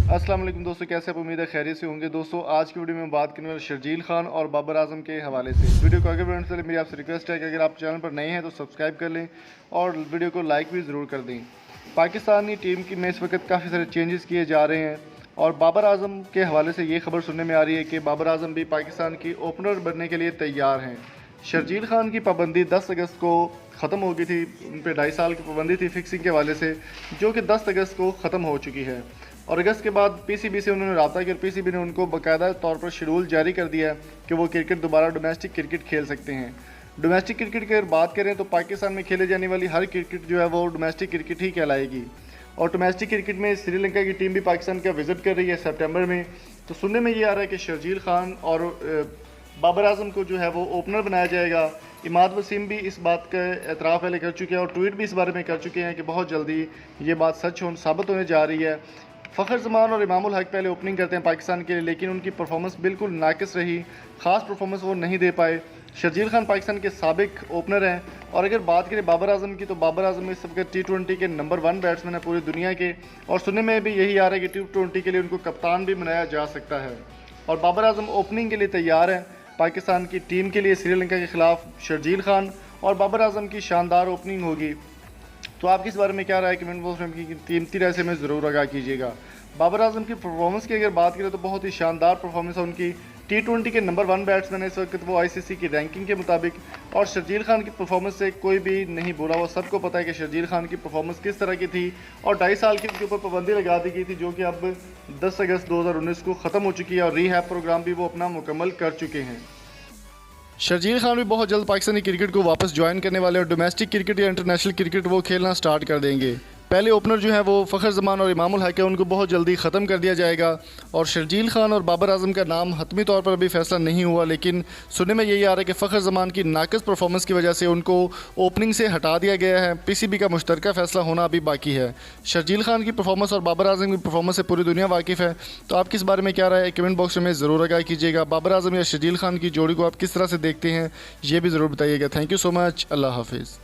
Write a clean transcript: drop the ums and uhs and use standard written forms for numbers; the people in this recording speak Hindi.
अस्सलाम वालेकुम दोस्तों, कैसे आप? उम्मीद है खैरियत से होंगे। दोस्तों आज की वीडियो में बात करने वाले शर्जील खान और बाबर आजम के हवाले से। वीडियो को आगे बढ़ने से पहले मेरी आपसे रिक्वेस्ट है कि अगर आप चैनल पर नए हैं तो सब्सक्राइब कर लें और वीडियो को लाइक भी ज़रूर कर दें। पाकिस्तानी टीम की में इस वक्त काफ़ी सारे चेंजेस किए जा रहे हैं और बाबर आजम के हवाले से ये खबर सुनने में आ रही है कि बाबर आजम भी पाकिस्तान की ओपनर बनने के लिए तैयार हैं। शर्जील खान की पाबंदी 10 अगस्त को ख़त्म हो गई थी, उन पर 2.5 साल की पाबंदी थी फिक्सिंग के हवाले से, जो कि 10 अगस्त को ख़त्म हो चुकी है। और अगस्त के बाद पीसीबी से उन्होंने रब्ता किया और पीसीबी ने उनको बाकायदा तौर पर शेड्यूल जारी कर दिया है कि वो क्रिकेट दोबारा डोमेस्टिक क्रिकेट खेल सकते हैं। डोमेस्टिक क्रिकेट की अगर बात करें तो पाकिस्तान में खेले जाने वाली हर क्रिकेट जो है वो डोमेस्टिक क्रिकेट ही कहलाएगी। और डोमेस्टिक क्रिकेट में श्रीलंका की टीम भी पाकिस्तान का विज़िट कर रही है सितंबर में। तो सुनने में ये आ रहा है कि शर्जील खान और बाबर आजम को जो है वो ओपनर बनाया जाएगा। इमाद वसीम भी इस बात का एतराफ़ पहले कर चुके हैं और ट्वीट भी इस बारे में कर चुके हैं कि बहुत जल्दी ये बात सच साबित होने जा रही है। फ़खर जमान और इमामुल हक पहले ओपनिंग करते हैं पाकिस्तान के लिए, लेकिन उनकी परफॉर्मेंस बिल्कुल नाकिस रही, ख़ास परफॉर्मेंस वो नहीं दे पाए। शर्जील खान पाकिस्तान के साबिक ओपनर हैं। और अगर बात करें बाबर आजम की तो बाबर आजम इस वक्त T20 के नंबर 1 बैट्समैन है पूरी दुनिया के। और सुनने में भी यही आ रहा है कि T20 के लिए उनको कप्तान भी बनाया जा सकता है। और बाबर आजम ओपनिंग के लिए तैयार हैं पाकिस्तान की टीम के लिए। श्रीलंका के ख़िलाफ़ शर्जील खान और बाबर आजम की शानदार ओपनिंग होगी। तो आपकी इस बारे में क्या राय है? कमेंट बॉक्स में कीमती राय से हमें ज़रूर आगाह कीजिएगा। बाबर आजम की परफॉर्मेंस की अगर बात करें तो बहुत ही शानदार परफॉर्मेंस है उनकी। T20 के नंबर 1 बैट्समैन है इस वक्त वो ICC की रैंकिंग के मुताबिक। और शर्जील खान की परफॉर्मेंस से कोई भी नहीं बोला, वो सबको पता है कि शर्जील खान की परफॉर्मेंस किस तरह की थी। और 2.5 साल की उनके ऊपर पाबंदी लगा दी गई थी, जो कि अब 10 अगस्त 2019 को ख़त्म हो चुकी है और रीहैब प्रोग्राम भी वो अपना मुकम्मल कर चुके हैं। शर्जील खान भी बहुत जल्द पाकिस्तानी क्रिकेट को वापस ज्वाइन करने वाले और डोमेस्टिक क्रिकेट या इंटरनेशनल क्रिकेट वो खेलना स्टार्ट कर देंगे। पहले ओपनर जो है वो फ़खर जमान और इमामुल हक है, उनको बहुत जल्दी ख़त्म कर दिया जाएगा। और शर्जील खान और बाबर आजम का नाम हतमी तौर पर अभी फैसला नहीं हुआ, लेकिन सुनने में यही आ रहा है कि फ़खर जमान की नाक़िस परफॉर्मेंस की वजह से उनको ओपनिंग से हटा दिया गया है। पीसीबी का मुश्तरका फ़ैसला होना अभी बाकी है। शर्जील खान की परफॉर्मेंस और बाबर आजम की परफॉर्मेंस से पूरी दुनिया वाकिफ़ है। तो आप किस बारे में क्या राय है? कमेंट बॉक्स में ज़रूर आगाह कीजिएगा। बाबर आजम या शर्जील खान की जोड़ी को आप किस तरह से देखते हैं, ये भी ज़रूर बताइएगा। Thank you so much. अल्लाह हाफिज़।